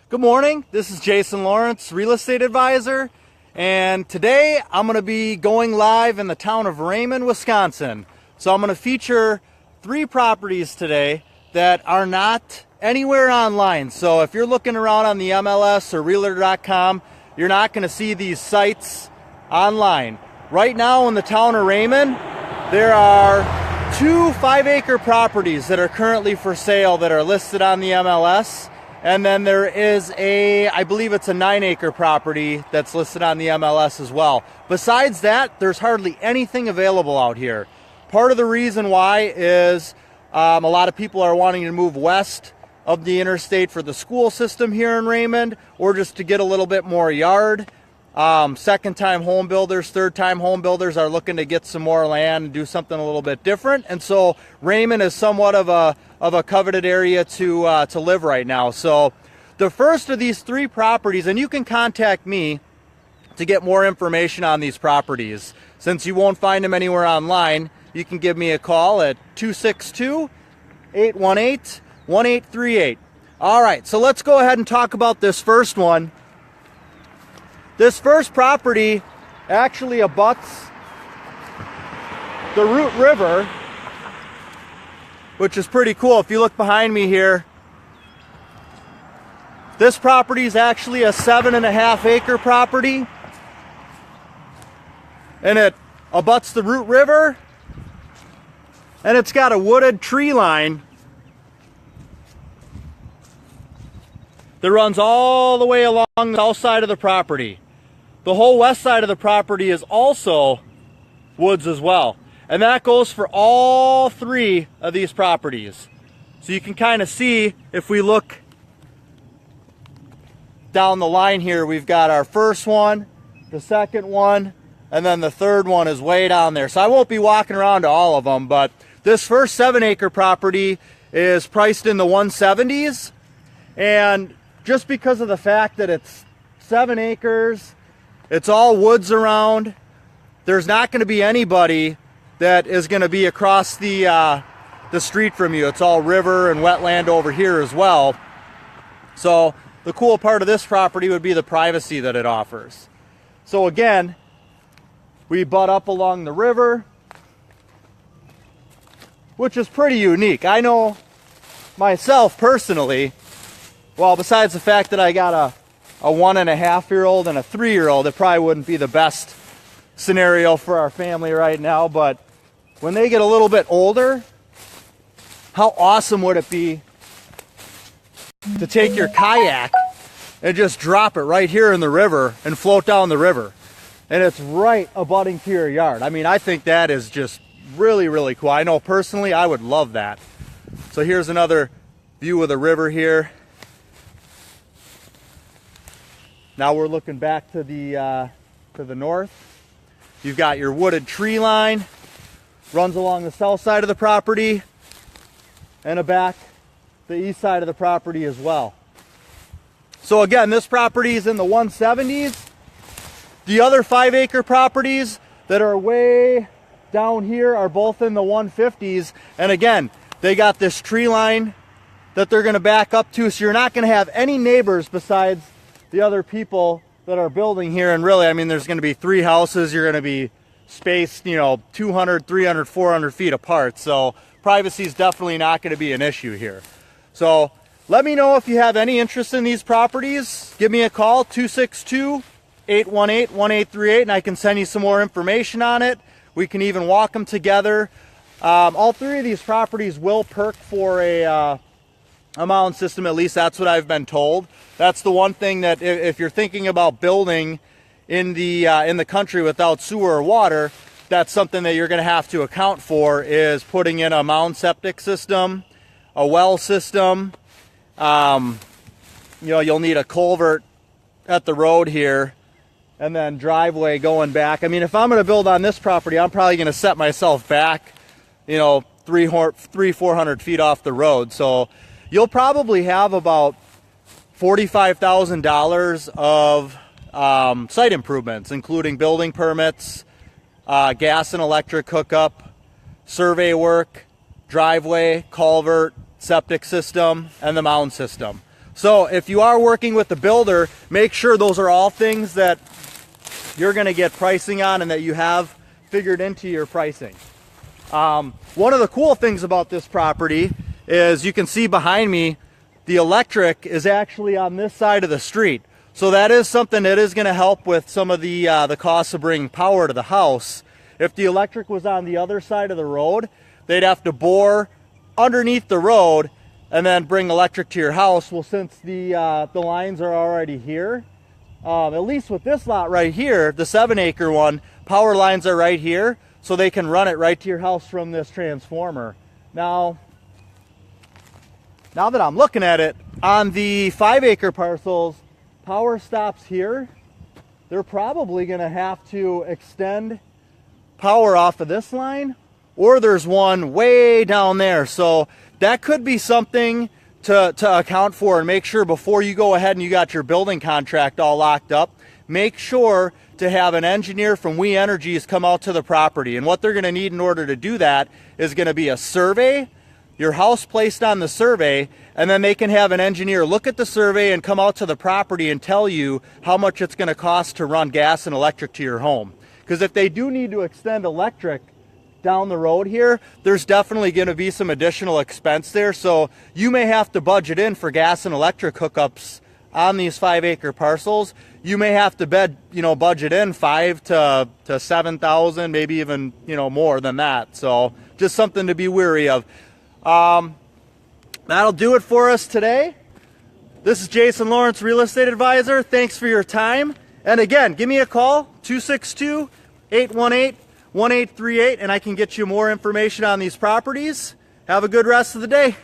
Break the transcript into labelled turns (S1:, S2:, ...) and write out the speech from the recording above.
S1: Good morning, this is Jason Lawrence, real estate advisor, and today I'm going to be going live in the town of Raymond, Wisconsin. So I'm going to feature 3 properties today that are not anywhere online. So if you're looking around on the MLS or realtor.com, you're not going to see these sites online. Right now in the town of Raymond, there are 2 5-acre properties that are currently for sale that are listed on the MLS. And then there is I believe it's a 9-acre property that's listed on the MLS as well. Besides that, there's hardly anything available out here. Part of the reason why is a lot of people are wanting to move west of the interstate for the school system here in Raymond, or just to get a little bit more yard. Second-time home builders, third-time home builders are looking to get some more land and do something a little bit different. And so Raymond is somewhat of a coveted area to live right now. So the first of these 3 properties, and you can contact me to get more information on these properties. Since you won't find them anywhere online, you can give me a call at 262-818-1838. All right, so let's go ahead and talk about this first one. This first property actually abuts the Root River, which is pretty cool. If you look behind me here, this property is actually a 7.5-acre property, and it abuts the Root River, and it's got a wooded tree line that runs all the way along the south side of the property. The whole west side of the property is also woods as well. And that goes for all 3 of these properties. So you can kind of see, if we look down the line here, we've got our first one, the second one, and then the third one is way down there. So I won't be walking around to all of them, but this first 7-acre property is priced in the 170s. And just because of the fact that it's 7 acres, it's all woods around, there's not going to be anybody that is going to be across the street from you. It's all river and wetland over here as well. So the cool part of this property would be the privacy that it offers. So again, we butt up along the river, which is pretty unique. I know myself personally, well, besides the fact that I got a 1.5-year-old and a 3-year-old, it probably wouldn't be the best scenario for our family right now, but when they get a little bit older, how awesome would it be to take your kayak and just drop it right here in the river and float down the river, and it's right abutting to your yard. I mean, I think that is just really, really cool. I know personally I would love that. So here's another view of the river here. Now we're looking back to the north. You've got your wooded tree line, runs along the south side of the property, and the east side of the property as well. So again, this property is in the 170s. The other 5-acre properties that are way down here are both in the 150s. And again, they got this tree line that they're going to back up to, so you're not going to have any neighbors besides the other people that are building here. And really, I mean, there's going to be 3 houses. You're going to be spaced, 200, 300, 400 feet apart. So privacy is definitely not going to be an issue here. So let me know if you have any interest in these properties. Give me a call, 262-818-1838, and I can send you some more information on it. We can even walk them together. All 3 of these properties will perk for a mound system, at least that's what I've been told. That's the one thing that if you're thinking about building in the country without sewer or water, that's something that you're going to have to account for, is putting in a mound septic system, a well system. You'll need a culvert at the road here, and then driveway going back. I mean, if I'm going to build on this property, I'm probably going to set myself back, 300-400 feet off the road. So you'll probably have about $45,000 of site improvements, including building permits, gas and electric hookup, survey work, driveway, culvert, septic system, and the mound system. So if you are working with the builder, make sure those are all things that you're going to get pricing on and that you have figured into your pricing. One of the cool things about this property is you can see behind me, the electric is actually on this side of the street. So that is something that is going to help with some of the costs of bringing power to the house. If the electric was on the other side of the road, they'd have to bore underneath the road and then bring electric to your house. Well, since the lines are already here, at least with this lot right here, the 7-acre one, power lines are right here, so they can run it right to your house from this transformer. Now that I'm looking at it, on the 5-acre parcels, power stops here. They're probably going to have to extend power off of this line, or there's one way down there. So that could be something to account for, and make sure before you go ahead and you got your building contract all locked up, make sure to have an engineer from We Energies come out to the property. And what they're going to need in order to do that is going to be a survey, your house placed on the survey, and then they can have an engineer look at the survey and come out to the property and tell you how much it's going to cost to run gas and electric to your home. Because if they do need to extend electric down the road here, there's definitely going to be some additional expense there. So you may have to budget in for gas and electric hookups on these 5-acre parcels. You may have to budget in $5,000 to $7,000, maybe even more than that. So just something to be wary of. That'll do it for us today. This is Jason Lawrence, Real Estate Advisor. Thanks for your time. And again, give me a call, 262-818-1838, and I can get you more information on these properties. Have a good rest of the day.